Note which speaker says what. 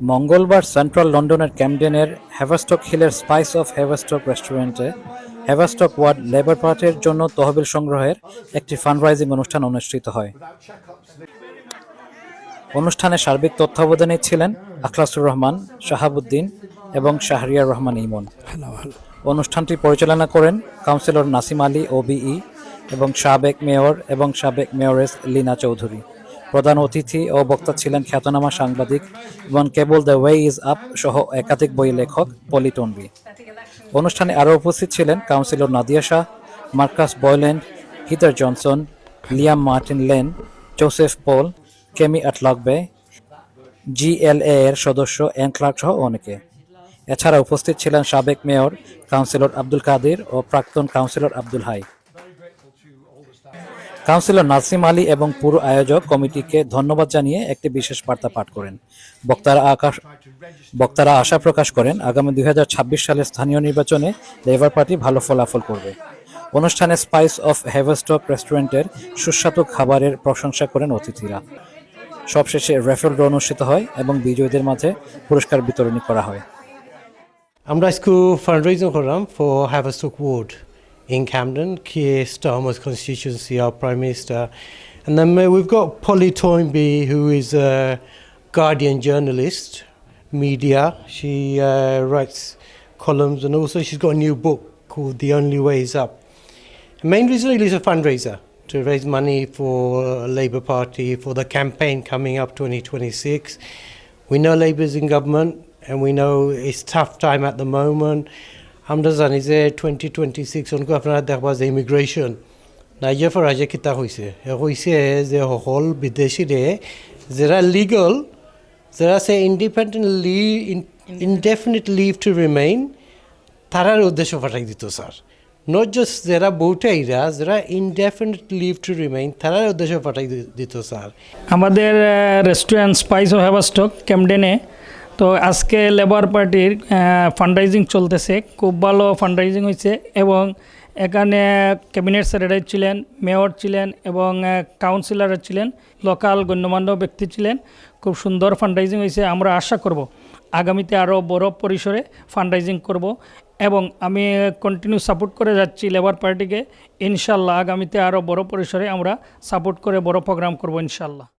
Speaker 1: মঙ্গলবার সেন্ট্রাল লন্ডনের ক্যামডেনের হ্যাভাস্টক হিলের স্পাইস অফ হ্যাভাস্টক রেস্টুরেন্টে হ্যাভাস্টক ওয়ার্ড লেবার পার্টির জন্য তহবিল সংগ্রহের একটি ফান্ডরাইজিং অনুষ্ঠান অনুষ্ঠিত হয়। অনুষ্ঠানে সার্বিক তত্ত্বাবধানে ছিলেন আখলাসুর রহমান, শাহাবুদ্দিন এবং শাহরিয়ার রহমান ইমন। অনুষ্ঠানটি পরিচালনা করেন কাউন্সিলর নাসিম আলী ওবিই এবং সাবেক মেয়র এবং সাবেক মেয়রেস লিনা চৌধুরী। প্রধান অতিথি ও বক্তা ছিলেন খ্যাতনামা সাংবাদিক এবং কেবল দ্য ওয়ে ইজ আপ সহ একাধিক বই লেখক পলি টনবি। অনুষ্ঠানে আরও উপস্থিত ছিলেন councillor Nadia Shah, Marcus Boyland, Heather Johnson, Liam Martin Lane, Joseph Paul, Kemi Atolagbe, GLA এর সদস্য এন ক্লার্ক সহ অনেকে। এছাড়া উপস্থিত ছিলেন সাবেক মেয়র কাউন্সিলর আব্দুল কাদির ও প্রাক্তন কাউন্সিলর আব্দুল হাই। কাউন্সিলর নাসিম আলী এবং পুরো আয়োজক কমিটিকে ধন্যবাদ জানিয়ে একটি বিশেষ বার্তা পাঠ করেন। বক্তারা আশা প্রকাশ করেন আগামী 2026 সালের স্থানীয় নির্বাচনে লেবার পার্টি ভালো ফলাফল করবে। অনুষ্ঠানে স্পাইস অফ হ্যাভাস্টক রেস্টুরেন্টের সুস্বাদু খাবারের প্রশংসা করেন অতিথিরা। সবশেষে রেফারেল ড্র অনুষ্ঠিত হয় এবং বিজয়ীদের মাঝে পুরস্কার বিতরণী করা হয়।
Speaker 2: আমরা আজকে ফান্ডরেজিং করলাম for Haverstock ward in Camden, Keir Starmer's constituency, our Prime Minister. And then we've got Polly Toynbee, who is a Guardian journalist, media. She writes columns, and also she's got a new book called The Only Way Is Up. The main reason really is a fundraiser to raise money for Labour Party for the campaign coming up 2026. We know Labour's in government, and we know it's tough time at the moment. আমরা জানি যে 2026 onco আপনারা দেখবা যে immigration নাইজা ফরাজে কিতা হয়েছে যে সকল বিদেশীরে যারা লিগাল যারা সে ইনডেফিনিট লিভ টু রিমেইন তারার উদ্দেশ্য পাঠাই দিত স্যার, নট জাস্ট যারা বউটাইরা যারা ইনডেফিনিট লিভ টু রিমেইন তারার উদ্দেশ্য পাঠাই দিত স্যার।
Speaker 3: আমাদের রেস্টুরেন্ট স্পাইস অফ হ্যাভাস্টক ক্যামডেনে তো আজকে লেবার পার্টির ফান্ডরাইজিং চলতেছে, খুব ভালো ফান্ডরাইজিং হয়েছে এবং এখানে ক্যাবিনেট সেক্রেটারি ছিলেন, মেয়র ছিলেন এবং কাউন্সিলর ছিলেন, লোকাল গণ্যমান্য ব্যক্তি ছিলেন। খুব সুন্দর ফান্ডরাইজিং হয়েছে। আমরা আশা করব আগামীতে আরও বড় পরিসরে ফান্ডরাইজিং করব এবং আমি কন্টিনিউ সাপোর্ট করে যাচ্ছি লেবার পার্টিকে। ইনশাল্লাহ আগামীতে আরও বড় পরিসরে আমরা সাপোর্ট করে বড় প্রোগ্রাম করব ইনশাল্লাহ।